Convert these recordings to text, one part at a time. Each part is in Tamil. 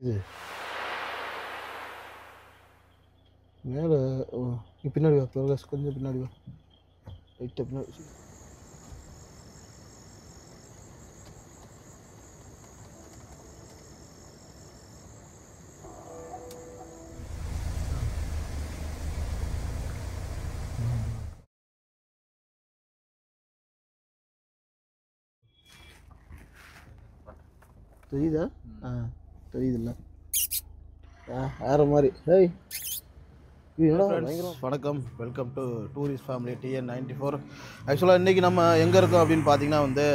இது மேலே நீ பின்னாடி வா பிரகாஷ், கொஞ்சம் பின்னாடி வா, லைட்டாக பின்னாடி. தெரியுதா? தெரியுதுல்ல? வேறு மாதிரி. ஹேய் வணக்கம், welcome to tourist family TN94. ஆக்சுவலாக இன்றைக்கி நம்ம எங்கே இருக்கோம் அப்படின்னு பார்த்தீங்கன்னா வந்து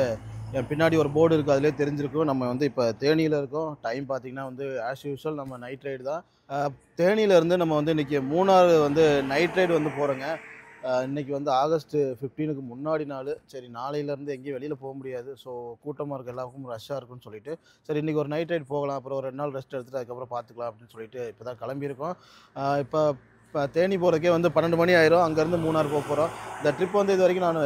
என் பின்னாடி ஒரு போர்டு இருக்குது, அதிலே தெரிஞ்சிருக்கும். நம்ம வந்து இப்போ தேனியில் இருக்கோம். டைம் பார்த்திங்கன்னா வந்து ஆஸ் யூஷுவல் நம்ம நைட் ரைடு தான். தேனியிலேருந்து நம்ம வந்து இன்றைக்கி மூணாறு வந்து நைட் ரைடு வந்து போகிறோங்க. இன்றைக்கி வந்து ஆகஸ்ட் 15க்கு முன்னாடி நாள். சரி, நாளையிலேருந்து எங்கேயும் வெளியில் போக முடியாது, ஸோ கூட்டமாக இருக்குது, எல்லாருக்கும் ரஷ்ஷாக இருக்குன்னு சொல்லிட்டு சரி இன்றைக்கி ஒரு நைட் ரைடு போகலாம், அப்புறம் ஒரு 2 நாள் ரெஸ்ட் எடுத்துகிட்டு அதுக்கப்புறம் பார்த்துக்கலாம் அப்படின்னு சொல்லிட்டு இப்போ தான் கிளம்பியிருக்கோம். இப்போ தேனி போகிறதுக்கே வந்து 12 மணி ஆயிரும். அங்கேருந்து மூணார் போக போகிறோம். இந்த ட்ரிப் வந்து இது வரைக்கும் நான்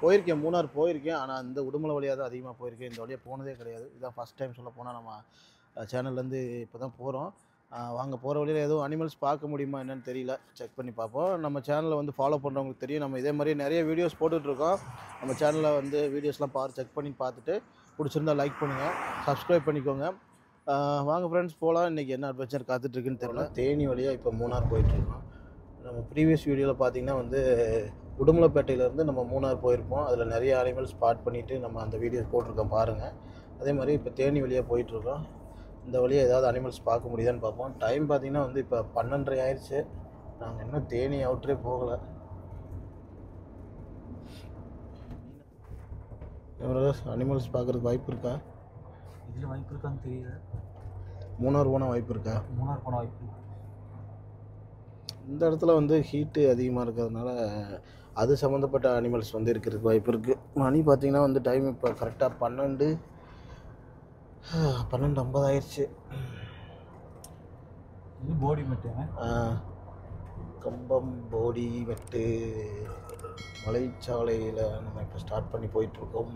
போயிருக்கேன், மூணார் போயிருக்கேன். ஆனால் இந்த உடுமலை வழியாக தான் அதிகமாக போயிருக்கேன், இந்த வழியாக போனதே கிடையாது. இதுதான் ஃபஸ்ட் டைம் சொல்ல போனால் நம்ம சேனல்லேருந்து இப்போ தான் போகிறோம். வாங்க, போகிற வழியில் எதுவும் அனிமல்ஸ் பார்க்க முடியுமா என்னென்னு தெரியல, செக் பண்ணி பார்ப்போம். நம்ம சேனலை வந்து ஃபாலோ பண்ணுறவங்களுக்கு தெரியும், நம்ம இதே மாதிரி நிறைய வீடியோஸ் போட்டுட்ருக்கோம். நம்ம சேனலில் வந்து வீடியோஸ்லாம் செக் பண்ணி பார்த்துட்டு பிடிச்சிருந்தா லைக் பண்ணுங்கள், சப்ஸ்கிரைப் பண்ணிக்கோங்க. வாங்க ஃப்ரெண்ட்ஸ் போகலாம். இன்றைக்கி என்ன அட்வென்ச்சர் காத்துட்ருக்குன்னு தெரியல. தேனி வழியாக இப்போ மூணார் போயிட்டுருக்கோம். நம்ம ப்ரீவியஸ் வீடியோவில் பார்த்திங்கன்னா வந்து உடுமலைப்பேட்டையிலேருந்து நம்ம மூணார் போயிருப்போம். அதில் நிறைய அனிமல்ஸ் ஸ்பாட் பண்ணிவிட்டு நம்ம அந்த வீடியோஸ் போட்டிருக்கோம் பாருங்கள். அதே மாதிரி இப்போ தேனி வழியாக போயிட்டுருக்கோம். இந்த வழியாக ஏதாவது அனிமல்ஸ் பார்க்க முடியுதான்னு பார்ப்போம். டைம் பார்த்திங்கன்னா வந்து இப்போ 12:30 ஆயிடுச்சு. நாங்கள் இன்னும் தேனி அவுட்டரே போகலை. அனிமல்ஸ் பார்க்குறதுக்கு வாய்ப்பு இருக்கா? இதில் வாய்ப்பு இருக்கான்னு தெரியல. மூணார் போனால் வாய்ப்பு இருக்கா? மூணார் போனால் வாய்ப்பு இருக்கு. இந்த இடத்துல வந்து ஹீட்டு அதிகமாக இருக்கிறதுனால அது சம்மந்தப்பட்ட அனிமல்ஸ் வந்து இருக்கிறதுக்கு வாய்ப்பு இருக்குது. மணி பார்த்திங்கன்னா வந்து டைம் இப்போ கரெக்டாக 12:50 ஆயிடுச்சு. இது போடி மெட்டு, கம்பம் போடி மெட்டு மலைச்சாலையில் நம்ம இப்போ ஸ்டார்ட் பண்ணி போயிட்டுருக்கோம்.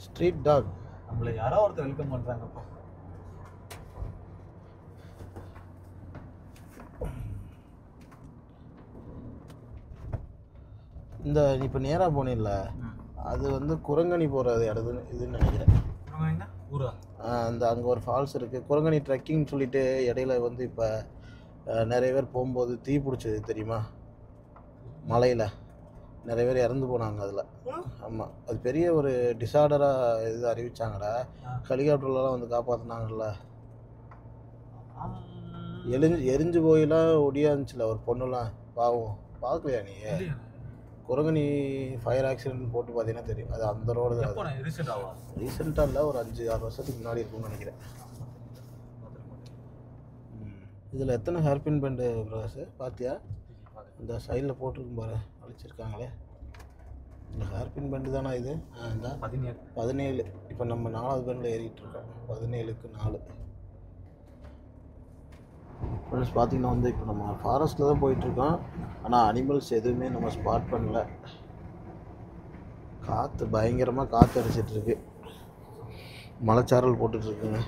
ஸ்ட்ரீட் டாக் நம்மளை யாரோ ஒருத்தர் வெல்கம் பண்ணுறாங்கப்பா. இந்த இப்போ நேராக போனில்ல, அது வந்து குரங்கணி போகிறது இடத்துல இதுன்னு நினைக்கிறேன். ஊரா? அந்த அங்கே ஒரு ஃபால்ஸ் இருக்குது, குரங்கணி ட்ரெக்கிங் சொல்லிட்டு. இடையில வந்து இப்போ நிறைய பேர் போகும்போது தீ பிடிச்சது தெரியுமா? மலையில் நிறைய பேர் இறந்து போனாங்க அதில். ஆமாம், அது பெரிய ஒரு டிசார்டராக இது அறிவிச்சாங்கடா. ஹெலிகாப்டர்லாம் வந்து காப்பாற்றினாங்கல்ல. எரிஞ்சு போயெல்லாம் ஒடியாந்துச்சுல ஒரு பொண்ணுலாம், பாவம். பார்க்கலையா நீ? குரங்கணி ஃபயர் ஆக்சிடென்ட் போட்டு பார்த்தீங்கன்னா தெரியும். அது அந்த ரோடு தான். ரீசெண்டாக இல்லை, ஒரு 5-6 வருஷத்துக்கு முன்னாடி இருக்கும்னு நினைக்கிறேன். இதில் எத்தனை ஹேர்பின் பெண்டு பிரகாஷ் பார்த்தியா? இந்த சைடில் போட்டிருக்கும் பாரு, அழிச்சிருக்காங்களே. இந்த ஹேர்பின் பெண்டு தானே இது? இந்த 17. இப்போ நம்ம 4வது பெண்டில் ஏறிட்டுருக்கோம். 17க்கு 4. ஃப்ரெண்ட்ஸ் பார்த்திங்கன்னா வந்து இப்போ நம்ம ஃபாரஸ்ட்டில் தான் போயிட்டுருக்கோம். ஆனால் அனிமல்ஸ் எதுவுமே நம்ம ஸ்பாட் பண்ணல. காற்று பயங்கரமாக காற்று அடிச்சிட்ருக்கு, மலைச்சாரல் போட்டுட்ருக்குங்க.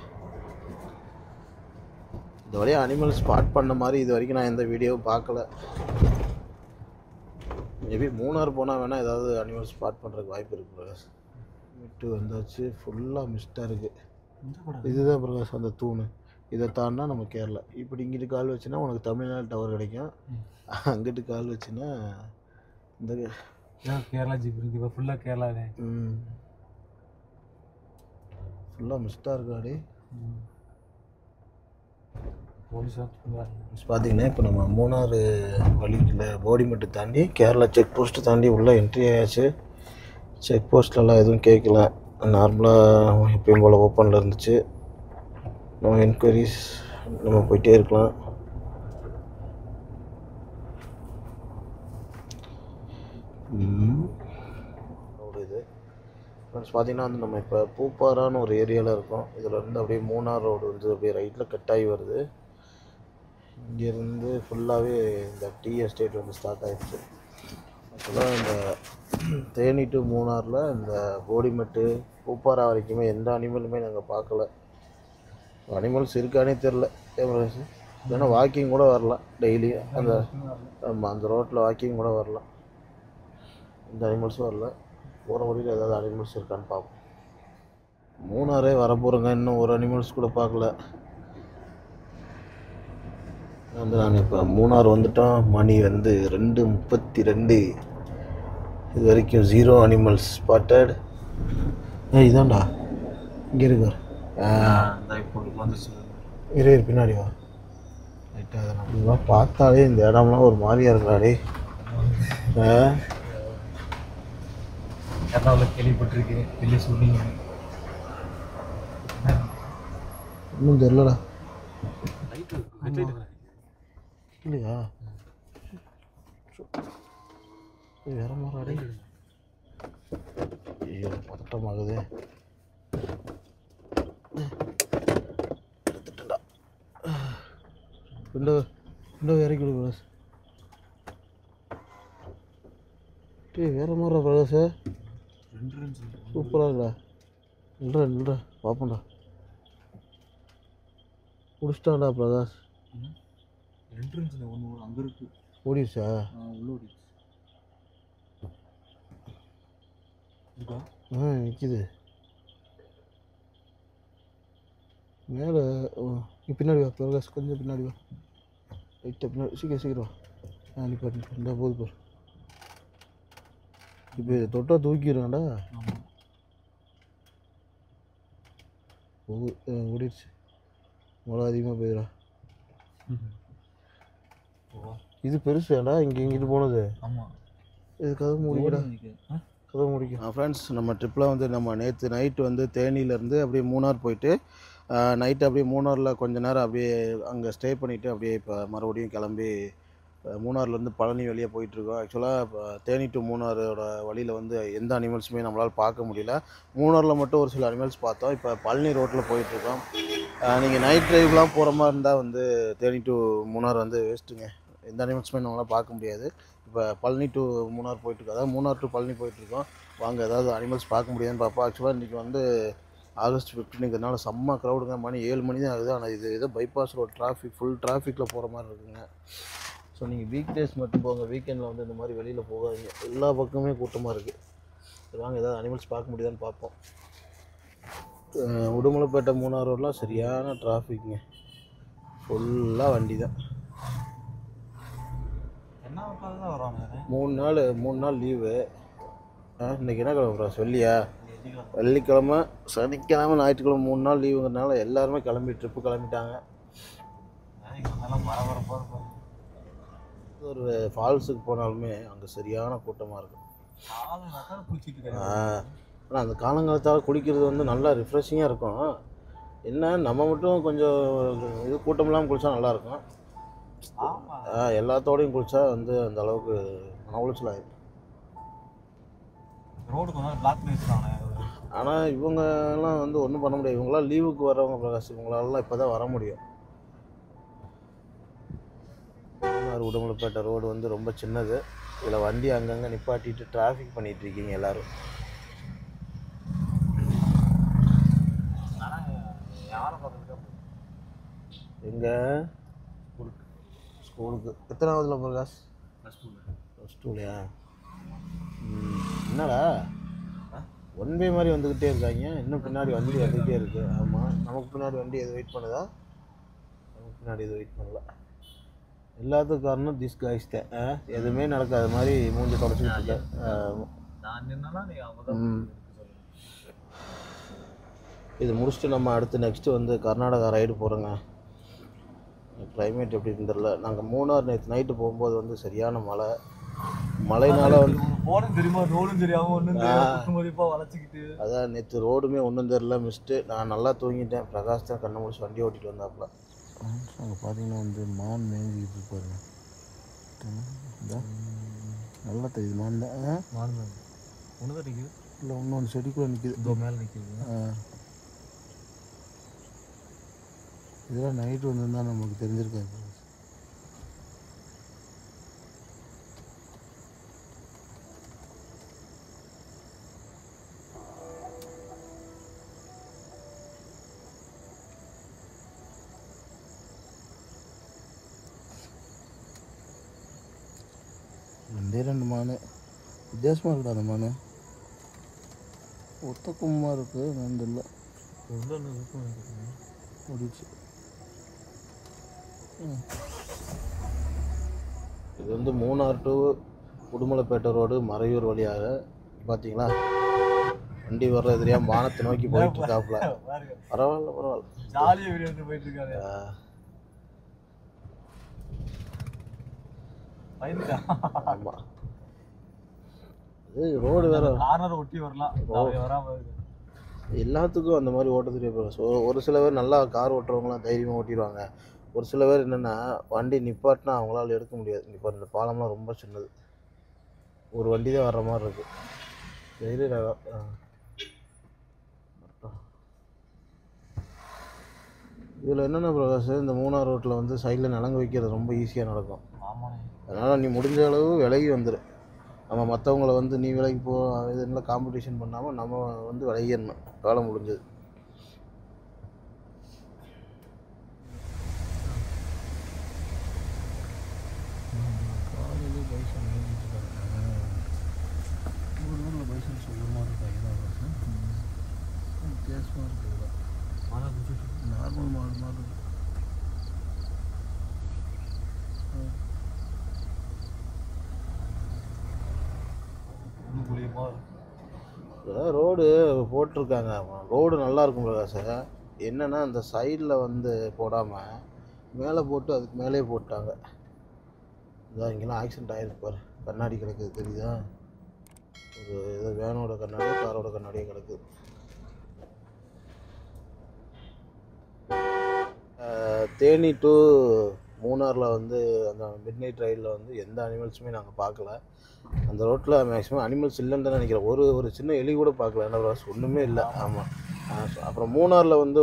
இந்த வழியாக அனிமல்ஸ் ஸ்பாட் பண்ண மாதிரி இது வரைக்கும் நான் எந்த வீடியோவும் பார்க்கல. மேபி மூணார் போனால் வேணால் ஏதாவது அனிமல்ஸ் ஸ்பாட் பண்ணுறதுக்கு வாய்ப்பு இருக்குது பிரகாஷ். விட்டு வந்தாச்சு, ஃபுல்லாக மிஸ்டாக இருக்குது. இதுதான் பிரகாஷ் அந்த தூணு. இதை தாண்டினா நம்ம கேரளா. இப்படி இங்கிட்டு கால் வச்சுன்னா உனக்கு தமிழ்நாடு டவர் கிடைக்கும், அங்கிட்டு கால் வச்சுன்னா இந்த கேரளா ஜிப் இருக்குது. இப்போ ஃபுல்லாக கேரளா. ஃபுல்லாக மிஸ்டாக இருக்காடி. போலீஸ் பார்த்தீங்கன்னா இப்போ நம்ம மூணாறு வழியில் போடிமெட்டு தாண்டி கேரளா செக் போஸ்ட்டு தாண்டி உள்ளே என்ட்ரி ஆயாச்சு. செக் போஸ்ட்லலாம் எதுவும் கேட்கல, நார்மலாக எப்பயும் போல் ஓப்பனில் இருந்துச்சு. நோ என்கொயரிஸ், நம்ம போயிட்டே இருக்கலாம். இது ஃப்ரெண்ட்ஸ் பார்த்திங்கன்னா வந்து நம்ம இப்போ பூப்பாறான்னு ஒரு ஏரியாவில் இருக்கோம். இதில் இருந்து அப்படியே மூணார் ரோடு வந்து அப்படியே ரைட்டில் கட் ஆகி வருது. இங்கேருந்து ஃபுல்லாகவே இந்த டீ எஸ்டேட் வந்து ஸ்டார்ட் ஆகிடுச்சு. ஆக்சுவலாக இந்த தேனி டு மூணாரில் இந்த போடிமெட்டு, பூப்பாரா வரைக்குமே எந்த அனிமலுமே நாங்கள் பார்க்கல. அனிமல்ஸ் இருக்கானே தெரில. இல்லைன்னா வாக்கிங் கூட வரலாம் டெய்லி. அந்த ஆமாம், அந்த ரோட்டில் வாக்கிங் கூட வரலாம். எந்த அனிமல்ஸும் வரல. போகிற வழியில் ஏதாவது அனிமல்ஸ் இருக்கான்னு பார்ப்போம். மூணாரே வரப்போகிறோங்க, இன்னும் ஒரு அனிமல்ஸ் கூட பார்க்கல. நாங்கள் இப்போ மூணார் வந்துட்டோம். மணி 2:32. இது வரைக்கும் 0 அனிமல்ஸ் ஸ்பாட்டட். இதான்டா இங்கே இருக்கு. இரு பின்னாடி வா. லைட்டாக பார்த்தாலே இந்த இடம்லாம் ஒரு மாதிரியா இருக்காடே. கேள்விப்பட்டிருக்கேன், வெளியே சொன்னீங்க. இன்னும் தெரியலடா. இல்லையா? வேற மாதிரி. ஐயோ பதட்டமாகுது. எடுத்துட்டா. விண்டோ இறக்கி விடு பிரகாஷ். வேற மாதிரி பிரகாஷ். சூப்பராக இருக்கா. இல்லைடா பார்ப்போம்டா. முடிச்சிட்டான்டா பிரகாஷ். அங்கே இருக்கு. ஓடிடுச்சா? உள்ள ஓடிடுச்சு. நிற்கிது மேலே. பின்னாடி வா பிரகாஷ், கொஞ்சம் பின்னாடி வா. லைட்டாக பின்னாடி. சீக்கிரம் வா. நிப்பா போது பாரு. இப்போ தொட்டா தூக்கிடுறான்டா. ஓடிடுச்சு. மழை அதிகமாக போயிடா. இது பெருசாடா. இங்கிட்டு போனது. ஆமாம், இது கதவு முடிக்கடா. கதவு முடிக்கும். ஃப்ரெண்ட்ஸ், நம்ம ட்ரிப்பில் நம்ம நேற்று நைட்டு தேனியிலேருந்து அப்படியே மூணார் போயிட்டு நைட்டு அப்படியே மூணாரில் கொஞ்ச நேரம் அப்படியே அங்கே ஸ்டே பண்ணிவிட்டு அப்படியே இப்போ மறுபடியும் கிளம்பி மூணார்லேருந்து பழனி வழியாக போயிட்டுருக்கோம். ஆக்சுவலாக இப்போ தேனி டு மூணாரோட வழியில் எந்த அனிமல்ஸுமே நம்மளால் பார்க்க முடியல. மூணாரில் மட்டும் ஒரு சில அனிமல்ஸ் பார்த்தோம். இப்போ பழனி ரோட்டில் போயிட்டுருக்கோம். நீங்கள் நைட் ட்ரைவ்லாம் போகிற மாதிரி இருந்தால் தேனி டு மூணார் வேஸ்ட்டுங்க. எந்த அனிமல்ஸுமே நம்மளால் பார்க்க முடியாது. இப்போ பழனி டு மூணார் போயிட்டுருக்கோம். அதாவது மூணார் டு பழனி போயிட்டுருக்கோம். வாங்க ஏதாவது அனிமல்ஸ் பார்க்க முடியாதுன்னு பார்ப்போம். ஆக்சுவலாக இன்றைக்கி ஆகஸ்ட் 15ங்கிறதுனால செம்ம க்ரௌடுங்க. மணி 7 மணி தான் ஆகுது. ஆனால் இது ஏதோ பைபாஸ் ரோட் ஃபுல் டிராஃபிக்கில் போகிற மாதிரி இருக்குங்க. ஸோ நீங்கள் வீக் டேஸ் மட்டும் போங்க. வீக்கெண்டில் இந்த மாதிரி வெளியில் போகாதீங்க. எல்லா பக்கமே கூட்டமாக இருக்குது. வாங்க ஏதாவது அனிமல்ஸ் பார்க்க முடியுதான்னு பார்ப்போம். உடுமலைப்பேட்டை மூணார் ரோடெலாம் சரியான டிராஃபிக்குங்க. ஃபுல்லாக வண்டி தான். 3 நாள் லீவு. இன்றைக்கி என்ன கிழமை ப்ரோ? வெள்ளிக்கிழமை, சனிக்கிழமை, ஞாயிற்றுக்கிழமை 3 நாள் லீவுங்கிறதுனால எல்லாருமே ட்ரிப்பு கிளம்பிட்டாங்க. ஒரு ஃபால்ஸுக்கு போனாலுமே அங்கே சரியான கூட்டமாக இருக்கும். ஆனால் அந்த காலங்காலத்தால் குளிக்கிறது நல்லா ரிஃப்ரெஷிங்காக இருக்கும். என்ன நம்ம மட்டும் கொஞ்சம் இது கூட்டம் இல்லாமல் குளித்தா நல்லாயிருக்கும். எல்லாத்தோடையும் குளித்தா அந்த அளவுக்கு மன உளைச்சல் ஆகிடும். ஆனால் இவங்கெல்லாம் ஒன்றும் பண்ண முடியாது. இவங்களாம் லீவுக்கு வரவங்க பிரகாஷ். இவங்களாலாம் இப்போ தான் வர முடியும். உடுமலைப்பேட்டை ரோடு ரொம்ப சின்னது. இதில் வண்டி அங்கங்கே நிப்பாட்டிட்டு டிராஃபிக் பண்ணிகிட்டு இருக்கீங்க எல்லோரும். எங்கே? ஸ்கூலுக்கு. எத்தனாவதுல பிரகாஷ்? ப்ளஸ் டூலையா? என்னடா ஒன் வே மாதிரி வந்துக்கிட்டே இருக்காங்க. இன்னும் பின்னாடி வண்டி வந்துக்கிட்டே இருக்குது. ஆமாம், நமக்கு பின்னாடி வண்டி எதுவும் வெயிட் பண்ணுதா? நமக்கு பின்னாடி எதுவும் வெயிட் பண்ணல. எல்லாத்துக்கும் காரணம் திஸ் காய்ஸ் தான். எதுவுமே நடக்காத மாதிரி மூஞ்சி தொடச்சிக்கிட்டு இருக்கேன். இது முடிச்சுட்டு நம்ம அடுத்து நெக்ஸ்ட்டு கர்நாடகா ரைடு போகிறோங்க. கிளைமேட் எப்படின்னு தெரில. நாங்கள் மூணார் நேற்று நைட்டு போகும்போது சரியான மழைனால அதான் நேற்று ரோடுமே ஒன்றும் தெரில. மிஸ்ட்டு. நான் நல்லா தூங்கிட்டேன். பிரகாஷ் தான் கண்ணை முடிச்சு வண்டி ஓட்டிகிட்டு வந்தாப்புல. அங்கே பார்த்தீங்கன்னா மான் மேய்ஞ்சிக்கிட்டு இருப்பாருங்க. நல்லா தெரியுது மான் தான். ஒன்று தான் நிற்கிது. இல்லை, இன்னொன்று செடிக்குள்ளே நிற்கிது. மேலே நிற்கிது. இதெல்லாம் நைட்டு வந்துருந்தால் நமக்கு தெரிஞ்சிருக்காது. 2 மான் வித்தியாசமாக இருக்குடா அந்த மான். ஒத்த கும்மா இருக்குது வந்து இல்லை முடிச்சு. இது வந்து மூணார் டு உடுமலைப்பேட்டை ரோடு மறையூர் வழியாக பார்த்தீங்களா வண்டி வர்ற தெரியாம வானத்தை நோக்கி போயிட்டு இருக்காப்புல. பரவாயில்ல ஜாலியாக போயிட்டு இருக்காரு. ஆமாம் இது ரோடு வேற கார்னர் ஒட்டி வரலாம் வராம எல்லாத்துக்கும் அந்த மாதிரி ஓட்ட தெரிய போகிறோம். ஸோ ஒரு சில பேர் நல்லா கார் ஓட்டுறவங்களாம் தைரியமாக ஓட்டிடுவாங்க. ஒரு சில பேர் என்னென்னா வண்டி நிப்பாட்டினா அவங்களால எடுக்க முடியாது. இப்போ இந்த பாலம்லாம் ரொம்ப சின்னது, ஒரு வண்டி தான் வர்ற மாதிரி இருக்குது. இதில் என்னென்ன பிரகாஷ், இந்த மூணார் ரோட்டில் வந்து சைடில் நலங்கு வைக்கிறது ரொம்ப ஈஸியாக நடக்கும். அதனால் நீ முடிஞ்ச அளவு விலகி வந்துடு. நம்ம மற்றவங்கள வந்து நீ விலகி போ இதெல்லாம் காம்படிஷன் பண்ணாமல் நம்ம வந்து விலகிடணும். காலம் முடிஞ்சது. காலையில் பைசன் ஊரில் பைசன் சொல்லமாக இருக்காங்க. வித்தியாசமாக இருக்குது. நார்மல் மாடு மாதிரி இருக்கு. ரோடு போட்டிருக்காங்க. ரோடு நல்லா இருக்கும் பிரகாஷ். என்னென்னா அந்த சைடில் வந்து போடாமல் மேலே போட்டு அதுக்கு மேலே போட்டாங்க. இதான் இங்கெல்லாம் ஆக்சிடென்ட் ஆகிருக்கு பாரு. கண்ணாடி கிடக்குது தெரியுதா? ஒரு ஏதோ வேனோட கண்ணாடியோ காரோட கண்ணாடியோ கிடக்குது. தேனி டு மூணாரில் வந்து அந்த மிட் நைட் ரைடில் வந்து எந்த அனிமல்ஸுமே நாங்கள் பார்க்கல. அந்த ரோட்டில் மேக்ஸிமம் அனிமல்ஸ் இல்லைன்னு தான் நினைக்கிறேன். ஒரு சின்ன எலி கூட பார்க்கல. என்ன ப்ராஸ் ஒன்றுமே இல்லை. ஆமாம். அப்புறம் மூணாரில் வந்து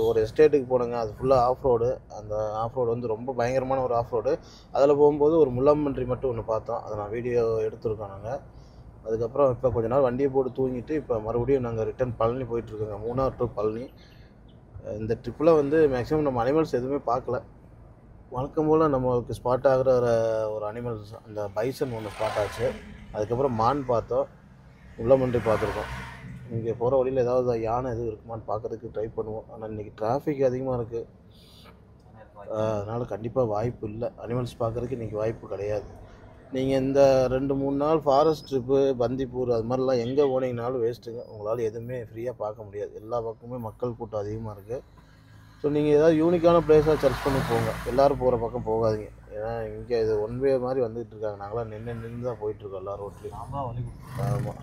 ஒரு எஸ்டேட்டுக்கு போனோங்க. அது ஃபுல்லாக ஆஃப் ரோடு. அந்த ஆஃப் ரோடு வந்து ரொம்ப பயங்கரமான ஒரு ஆஃப் ரோடு. அதில் போகும்போது ஒரு முள்ளம்பன்றி மட்டும் ஒன்று பார்த்தோம். அதை நான் வீடியோ எடுத்துருக்கோம் நாங்கள். அதுக்கப்புறம் இப்போ கொஞ்ச நாள் வண்டியை போட்டு தூங்கிட்டு இப்போ மறுபடியும் நாங்கள் ரிட்டர்ன் பழனி போயிட்டுருக்கோங்க. மூணார் டு பழனி. இந்த ட்ரிப்பில் வந்து மேக்ஸிமம் நம்ம அனிமல்ஸ் எதுவுமே பார்க்கல. வழக்கம் போல் நம்மளுக்கு ஸ்பாட் ஆகிற ஒரு அனிமல்ஸ் அந்த பைசன் ஒன்று ஸ்பாட் ஆச்சு. அதுக்கப்புறம் மான் பார்த்தோம், முள்ளம்பன்றி பார்த்துருக்கோம். இங்கே போகிற வழியில் ஏதாவது யானை எதுவும் இருக்குமான்னு பார்க்குறதுக்கு ட்ரை பண்ணுவோம். ஆனால் இன்றைக்கி டிராஃபிக் அதிகமாக இருக்குது. அதனால் கண்டிப்பாக வாய்ப்பு இல்லை. அனிமல்ஸ் பார்க்குறதுக்கு இன்றைக்கி வாய்ப்பு கிடையாது. நீங்கள் இந்த 2-3 நாள் ஃபாரஸ்ட் ட்ரிப்பு பந்திப்பூர் அது மாதிரிலாம் எங்கே போனீங்கனாலும் வேஸ்ட்டுங்க. உங்களால் எதுவுமே ஃப்ரீயாக பார்க்க முடியாது. எல்லா பக்கமுமே மக்கள் கூட்டம் அதிகமாக இருக்குது. ஸோ நீங்கள் ஏதாவது யூனிக்கான பிளேஸாக சர்ச் பண்ணி போங்க. எல்லோரும் போகிற பக்கம் போகாதீங்க. ஏன்னா இங்கே இது ஒன் வே மாதிரி வந்துகிட்டு இருக்காங்க. நாங்களாம் நின்று தான் போயிட்டுருக்கோம் எல்லா ரோட்லேயும். ஆமாம்.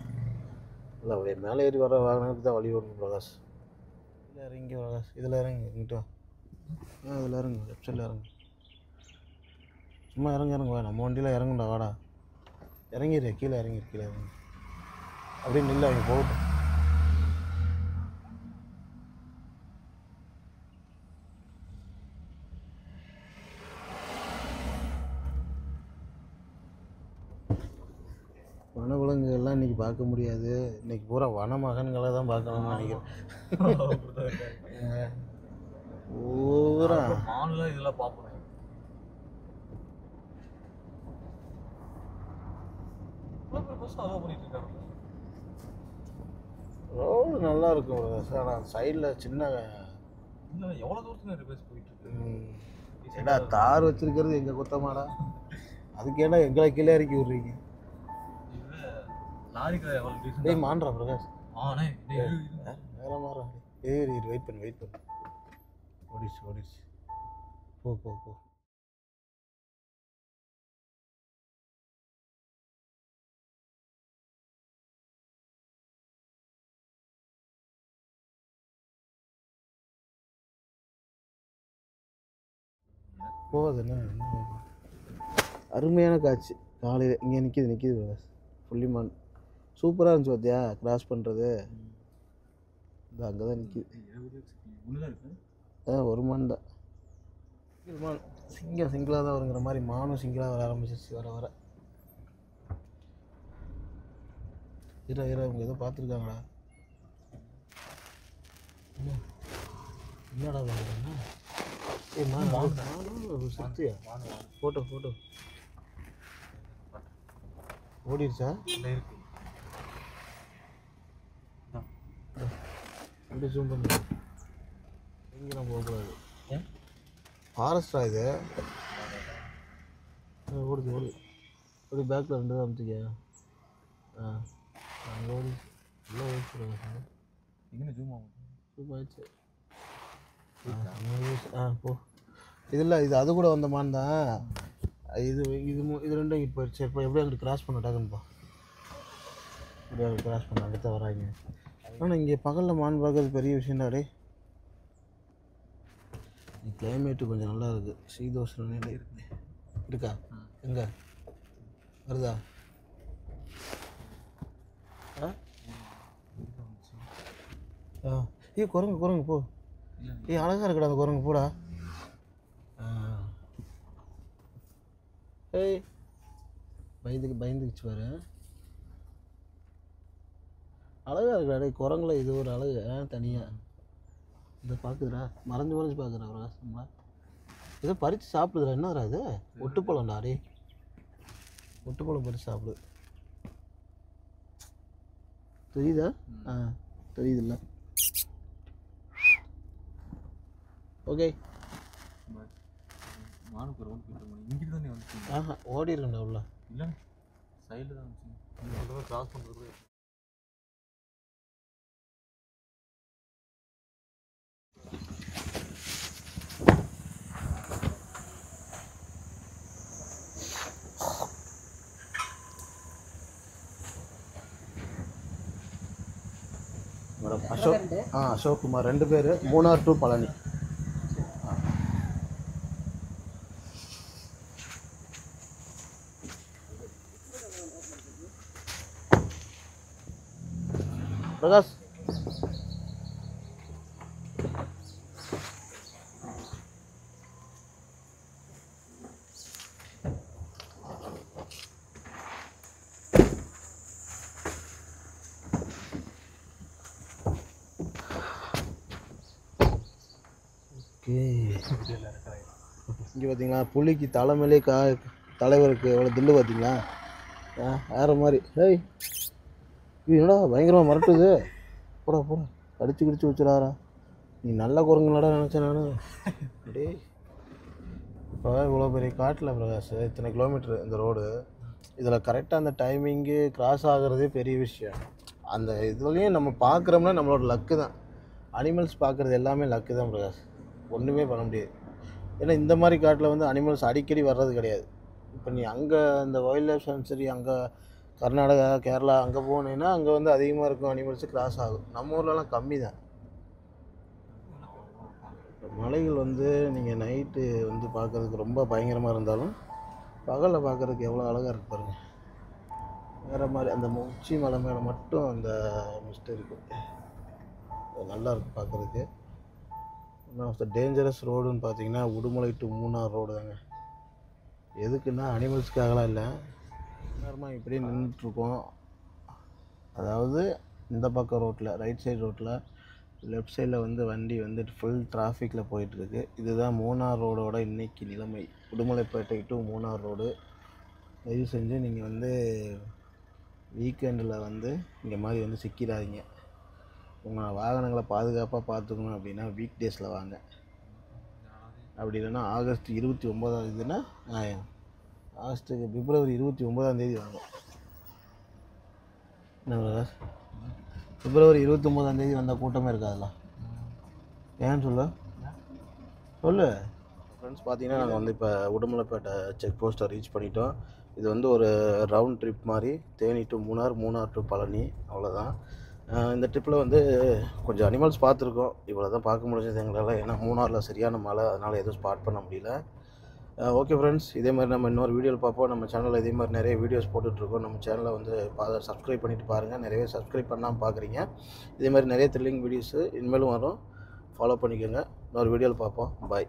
இல்லை அப்படியே மேலே ஏறி வர வாகனத்துக்கு தான் வழி ஓடணும் பிரகாஷ். இல்லை இறங்கி பிரகாஷ், இதில் இறங்கி இங்கிட்ட இதில் இறங்கு, லெஃப்ட் சைடில் இறங்கு. சும்மா இறங்க நம்ம வண்டியில் இறங்குண்டா வாடா. இறங்கிடு, கீழே இறங்கி அப்படியே நில்ல, அவங்க போகட்டும். வனவிலங்குகள்லாம் இன்றைக்கி பார்க்க முடியாது. இன்றைக்கி பூரா வனமகன்களை தான் பார்க்கணும்னு நினைக்கிறேன். பூரா இதெல்லாம் பார்ப்போம். ரோடு நல்லா இருக்கும் ஆனால் சைடில் சின்ன எவ்வளோ தூரத்துக்கு ரிப்பேர்ஸ் போயிட்டு இருக்கு. ஏடா தார் வச்சிருக்கிறது எங்கள் குத்தமாடா? அதுக்கு ஏன்னா எங்களை கீழே இறக்கி விட்றீங்க. டேய் மான்றா பிரகாஷ். வேற மாறா. ஏறி வெயிட் பண்ணு ஓடிச்சு போ. போகுது என்ன அருமையான காட்சி. காலையில் இங்கே நிற்கிது பிரகாஷ். புள்ளிமான் சூப்பராக இருந்துச்சு பார்த்தியா? கிராஸ் பண்ணுறது இந்த அங்கே தான் நிற்கிது. ஒரு மான் தான். மான் சிங்கிளாக தான் வருங்கிற மாதிரி மானும் சிங்கிளாக வர ஆரம்பிச்சிருச்சு வர அவங்க ஏதோ பார்த்துருக்காங்களா? என்னடா வாங்க சத்தியா ஃபோட்டோ ஓடிடுச்சா? இல்லை இருக்கு. அப்படி ஜூம் பண்ணி எங்கேயும் போகக்கூடாது. ஏன் ஃபாரஸ்டா இது? ஓடுது ஓடு. ஒரு பேக்கில் 2 தான் அமுத்திக்க. ஓடி நல்லா ஓடிச்சு. எங்கே ஜூம் ஆகும்? ஜூம் ஆயிடுச்சு. போ. இதில் இது அது கூட வந்த மான் தான். இது இது இது ரெண்டும் இங்கே போயிடுச்சு. இப்போ எப்படி அங்கிட்டு கிராஸ் பண்ண டக்குன்னுப்பா. இப்படி அங்கிட்டு கிராஸ் பண்ண அடுத்த வராங்க. ஆனால் இங்கே பகலில் மான் பார்க்கறது பெரிய விஷயம்டா. கிளைமேட்டு கொஞ்சம் நல்லா இருக்குது. சீதோஷம் இருக்கா? எங்கே வருதா? குரங்கு குரங்கு போ. அழகாக இருக்குடா அந்த குரங்கு போடா. ஏய் பயந்துக்குச்சு பாரு. அழகாக இருக்குடா குரங்குல. இது ஒரு அழகு தனியாக. இதை பார்க்குதுடா. மறைஞ்சு பார்க்குறா பிரகாசம்ல. ஏதோ பறித்து சாப்பிடுதுடா. என்னடா இது? ஒட்டுப்பழம்டா. ஒட்டுப்பழம் பறித்து சாப்பிடுது. தெரியுதா? தெரியுதுல்ல? ஓகே. மானுக்கு ஒரு ரவுண்ட் போயிட்டு இங்கிட்டு தானே வந்துச்சு. ஓடிடுங்கண்ணா உள்ள. இல்லை சைடில் தான் வந்துச்சு. கிராஸ் பண்ணுறது மேடம் அசோக் குமார் 2 பேர். மூணார் டு பழனி. பிரகாஷ் இங்கே பார்த்தீங்களா புலிக்கு தலைமையிலே தலைவருக்கு எவ்வளோ தில்லு பார்த்தீங்களா? வேறு மாதிரி. ஏய் இது என்னடா பயங்கரமாக மிரட்டுது. போடா போடா கடிச்சு வச்சுடாரா. நீ நல்ல குரங்குலடா நினச்சேன் நான். அப்படியே இப்போ இவ்வளோ பெரிய காட்டில் பிரகாஷ் இத்தனை கிலோமீட்ரு இந்த ரோடு. இதில் கரெக்டாக அந்த டைமிங்கு கிராஸ் ஆகிறதே பெரிய விஷயம். அந்த இதுலேயும் நம்ம பார்க்குறோம்னா நம்மளோட லக்கு தான். அனிமல்ஸ் பார்க்குறது எல்லாமே லக்கு தான் பிரகாஷ். ஒன்றுமே பண்ண முடியாது. ஏன்னா இந்த மாதிரி காட்டில் வந்து அனிமல்ஸ் அடிக்கடி வர்றது கிடையாது. இப்போ நீ அங்கே இந்த வைல்ட் லைஃப் சான்ச்சுரி அங்கே கர்நாடகா கேரளா அங்கே போனீங்கன்னா அங்கே வந்து அதிகமாக இருக்கும். அனிமல்ஸு கிராஸ் ஆகும். நம்ம ஊர்லலாம் கம்மி தான். மலைகள் வந்து நீங்கள் நைட்டு வந்து பார்க்குறதுக்கு ரொம்ப பயங்கரமாக இருந்தாலும் பகலில் பார்க்குறதுக்கு எவ்வளோ அழகாக இருக்கு பாருங்கள். வேறு மாதிரி அந்த உச்சி மலை மேலே மட்டும் அந்த மிஸ்ட் இருக்குது. நல்லா இருக்குது பார்க்குறதுக்கு. ஒன் ஆஃப் த டேஞ்சரஸ் ரோடுன்னு பார்த்தீங்கன்னா உடுமலை டு மூணார் ரோடு தாங்க. எதுக்குன்னா அனிமல்ஸ்க்காகலாம் இல்லை. நேரமாக இப்படியே நின்றுட்டுருக்கோம். அதாவது இந்த பக்கம் ரோட்டில் ரைட் சைடு ரோட்டில் லெஃப்ட் சைடில் வந்து வண்டி வந்துட்டு ஃபுல் டிராஃபிக்கில் போயிட்டுருக்கு. இதுதான் மூணார் ரோடோட இன்றைக்கி நிலைமை. Udumalaipettai to Munnar road. தயவு செஞ்சு நீங்கள் வந்து வீக்கெண்டில் வந்து இந்த மாதிரி வந்து சிக்கிடாதீங்க. உங்கள் வாகனங்களை பாதுகாப்பாக பார்த்துக்கணும் அப்படின்னா வீக் டேஸில் வாங்க. அப்படி இல்லைன்னா ஆகஸ்ட் 29 பிப்ரவரி 29 வாங்க. என்ன பிப்ரவரி 29 வந்தால் கூட்டமே இருக்காதுல்ல? ஏன்னு சொல்லு ஃப்ரெண்ட்ஸ். பார்த்தீங்கன்னா நாங்கள் வந்து இப்போ உடுமலைப்பேட்டை செக் போஸ்ட்டை ரீச் பண்ணிட்டோம். இது வந்து ஒரு ரவுண்ட் ட்ரிப் மாதிரி. தேனி டு மூணார், மூணார் டு பழனி, அவ்வளோதான். இந்த ட்ரிப்பில் வந்து கொஞ்சம் அனிமல்ஸ் பார்த்துருக்கோம். இவ்வளோ தான் பார்க்க முடிஞ்சது எங்களால். ஏன்னா மூணாரில் சரியான மழை, அதனால் எதுவும் ஸ்பாட் பண்ண முடியல. ஓகே ஃப்ரெண்ட்ஸ், இதே மாதிரி நம்ம இன்னொரு வீடியோவில் பார்ப்போம். நம்ம சேனலில் இதே மாதிரி நிறைய வீடியோஸ் போட்டுட்ருக்கோம். நம்ம சேனலை வந்து சப்ஸ்கிரைப் பண்ணிவிட்டு பாருங்கள். நிறைய சப்ஸ்கிரைப் பண்ணாமல் பார்க்குறீங்க. இதே மாதிரி நிறைய த்ரில்லிங் வீடியோஸு இனிமேலும் வரும். ஃபாலோ பண்ணிக்கோங்க. இன்னொரு வீடியோவில் பார்ப்போம். பாய்.